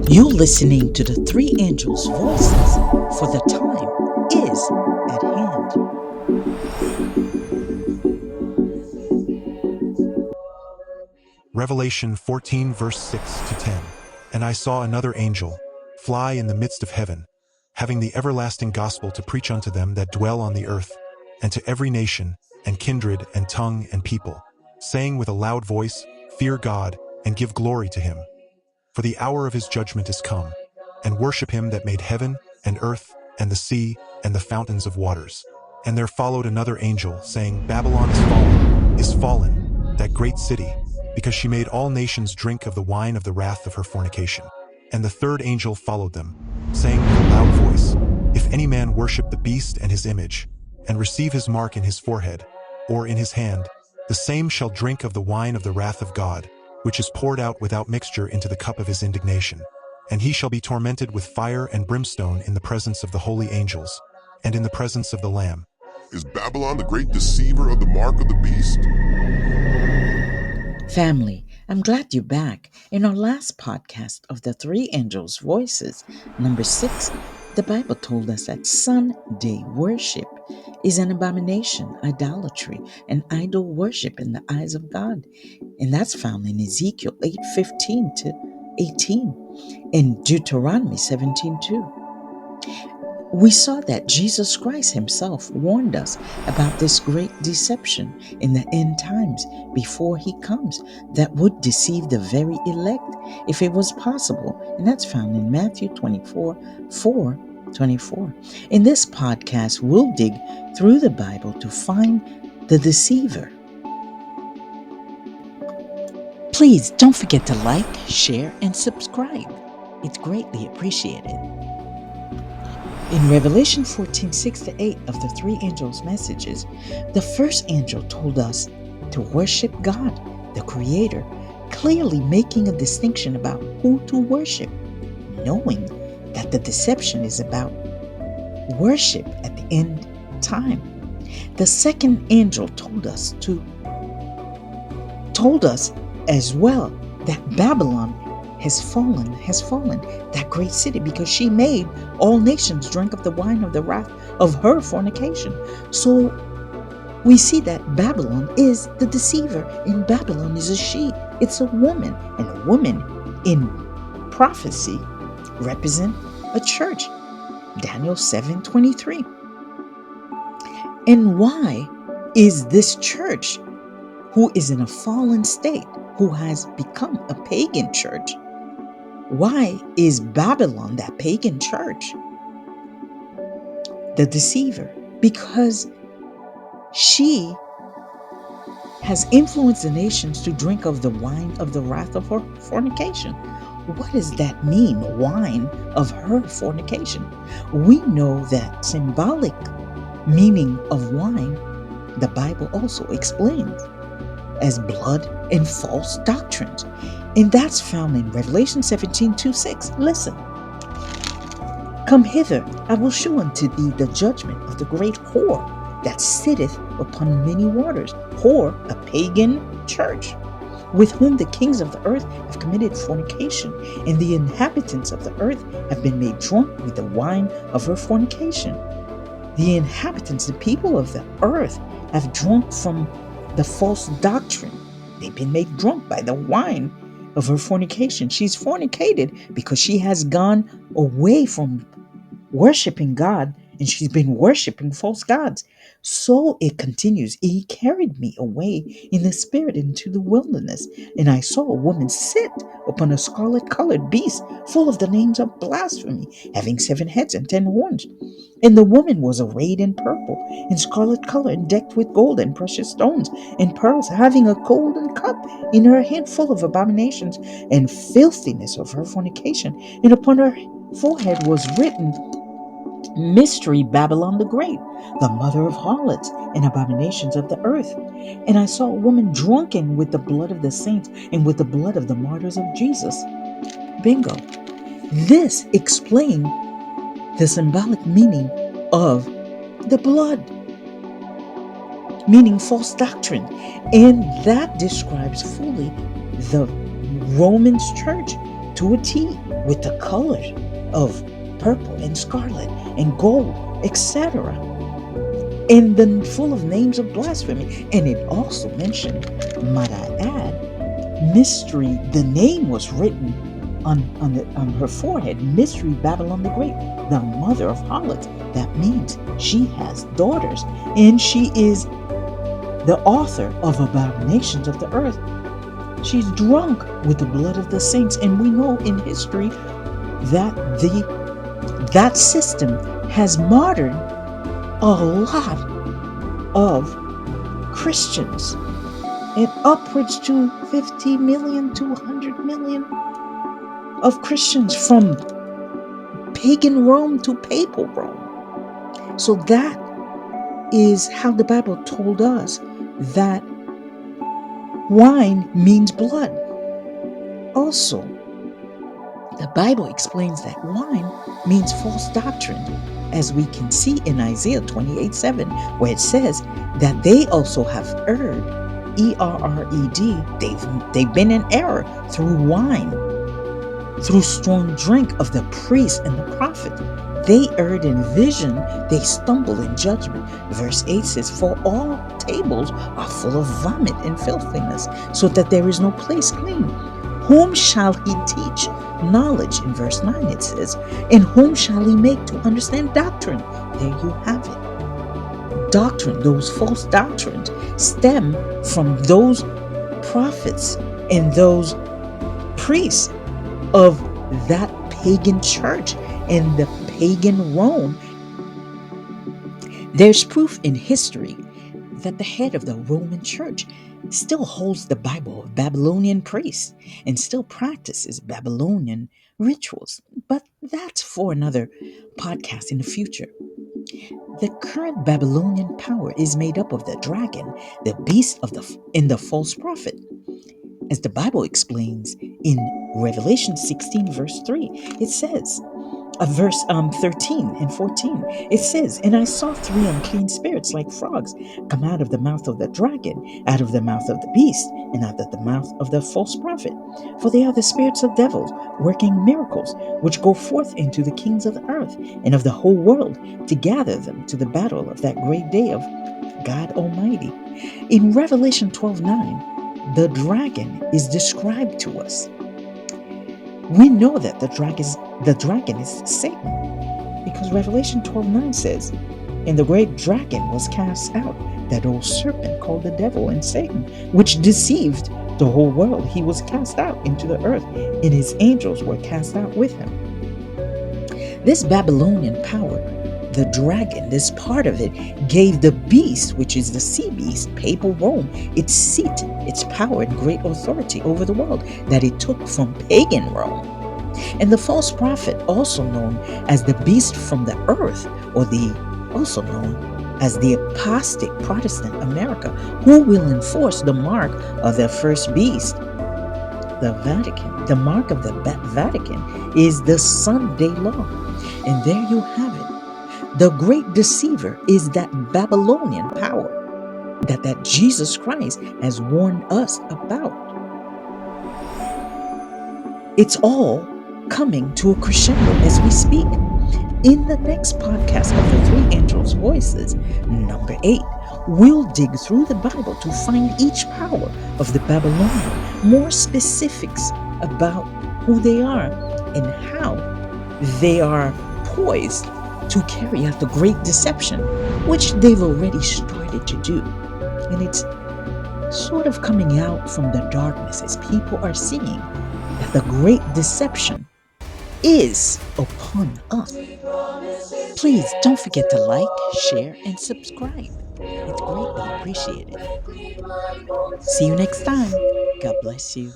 You're listening to the three angels' voices, for the time is at hand. Revelation 14 verse 6 to 10. And I saw another angel fly in the midst of heaven, having the everlasting gospel to preach unto them that dwell on the earth, and to every nation, and kindred, and tongue, and people, saying with a loud voice, Fear God, and give glory to him. For the hour of his judgment is come, and worship him that made heaven, and earth, and the sea, and the fountains of waters. And there followed another angel, saying, Babylon is fallen, that great city, because she made all nations drink of the wine of the wrath of her fornication. And the third angel followed them, saying with a loud voice, If any man worship the beast and his image, and receive his mark in his forehead, or in his hand, the same shall drink of the wine of the wrath of God, which is poured out without mixture into the cup of his indignation. And he shall be tormented with fire and brimstone in the presence of the holy angels, and in the presence of the Lamb. Is Babylon the great deceiver of the mark of the beast? Family, I'm glad you're back. In our last podcast of the three angels' voices, number 6, the Bible told us that Sunday worship is an abomination, idolatry, and idol worship in the eyes of God. And that's found in Ezekiel 8:15 to 18 and Deuteronomy 17:2. We saw that Jesus Christ himself warned us about this great deception in the end times before he comes that would deceive the very elect if it was possible. And that's found in Matthew 24:4-24. In this podcast, we'll dig through the Bible to find the deceiver. Please don't forget to like, share, and subscribe. It's greatly appreciated. In Revelation 14:6-8 of the three angels' messages, the first angel told us to worship God, the Creator, clearly making a distinction about who to worship, knowing that the deception is about worship at the end time. The second angel told us as well that Babylon has fallen, that great city, because she made all nations drink of the wine of the wrath of her fornication. So we see that Babylon is the deceiver, and Babylon is a she. It's a woman, and a woman in prophecy represent a church. Daniel 7:23. And why is this church, who is in a fallen state, who has become a pagan church, why is Babylon, that pagan church, the deceiver? Because she has influenced the nations to drink of the wine of the wrath of her fornication. What does that mean, wine of her fornication? We know that symbolic meaning of wine, the Bible also explains as blood and false doctrines. And that's found in Revelation 17:2-6. Listen. Come hither, I will shew unto thee the judgment of the great whore that sitteth upon many waters. Whore, a pagan church, with whom the kings of the earth have committed fornication, and the inhabitants of the earth have been made drunk with the wine of her fornication. The inhabitants, the people of the earth, have drunk from the false doctrine. They've been made drunk by the wine of her fornication. She's fornicated because she has gone away from worshiping God, and she's been worshiping false gods. So it continues. He carried me away in the spirit into the wilderness, and I saw a woman sit upon a scarlet-colored beast, full of the names of blasphemy, having 7 heads and 10 horns. And the woman was arrayed in purple, in scarlet color, and decked with gold and precious stones and pearls, having a golden cup in her hand full of abominations and filthiness of her fornication. And upon her forehead was written, Mystery Babylon the Great, the mother of harlots and abominations of the earth. And I saw a woman drunken with the blood of the saints and with the blood of the martyrs of Jesus. Bingo. This explains the symbolic meaning of the blood, meaning false doctrine. And that describes fully the Romans church, to a T with the colors of purple and scarlet and gold, etc. And then full of names of blasphemy. And it also mentioned, might I add, mystery. The name was written on her forehead, Mystery Babylon the Great, the mother of harlots. That means she has daughters, and she is the author of Abominations of the earth. She's drunk with the blood of the saints, and we know in history that that system has martyred a lot of Christians, and upwards to 50 million to 100 million of Christians from pagan Rome to papal Rome. So that is how the Bible told us that wine means blood. Also, the Bible explains that wine means false doctrine, as we can see in Isaiah 28:7, where it says that they also have erred, E-R-R-E-D, they've been in error through wine, through strong drink of the priest and the prophet. They erred in vision, they stumble in judgment. Verse 8 says, for all tables are full of vomit and filthiness, so that there is no place clean. Whom shall he teach knowledge? In verse 9 it says, and whom shall he make to understand doctrine? There you have it. Doctrine, those false doctrines, stem from those prophets and those priests of that pagan church and the pagan Rome. There's proof in history that the head of the Roman Church still holds the Bible of Babylonian priests and still practices Babylonian rituals. But that's for another podcast in the future. The current Babylonian power is made up of the dragon, the beast of the false prophet. As the Bible explains in Revelation 16 verse 3, it says, verse 13 and 14, it says, and I saw three unclean spirits like frogs come out of the mouth of the dragon, out of the mouth of the beast, and out of the mouth of the false prophet. For they are the spirits of devils, working miracles, which go forth into the kings of the earth and of the whole world, to gather them to the battle of that great day of God Almighty. In Revelation 12:9, the dragon is described to us. We know that the dragon is Satan, because Revelation 12:9 says, and the great dragon was cast out, that old serpent called the devil and Satan, which deceived the whole world. He was cast out into the earth, and his angels were cast out with him. This Babylonian power, the dragon, this part of it, gave the beast, which is the sea beast, papal Rome, its seat, its power and great authority over the world that it took from pagan Rome. And the false prophet, also known as the beast from the earth, or also known as the apostate Protestant America, who will enforce the mark of the first beast, the Vatican. The mark of the Vatican is the Sunday law. And there you have it. The Great Deceiver is that Babylonian power that Jesus Christ has warned us about. It's all coming to a crescendo as we speak. In the next podcast of the Three Angels' Voices, number 8, we'll dig through the Bible to find each power of the Babylonian, more specifics about who they are and how they are poised to carry out the great deception, which they've already started to do. And it's sort of coming out from the darkness as people are seeing that the great deception is upon us. Please don't forget to like, share, and subscribe. It's greatly appreciated. See you next time. God bless you.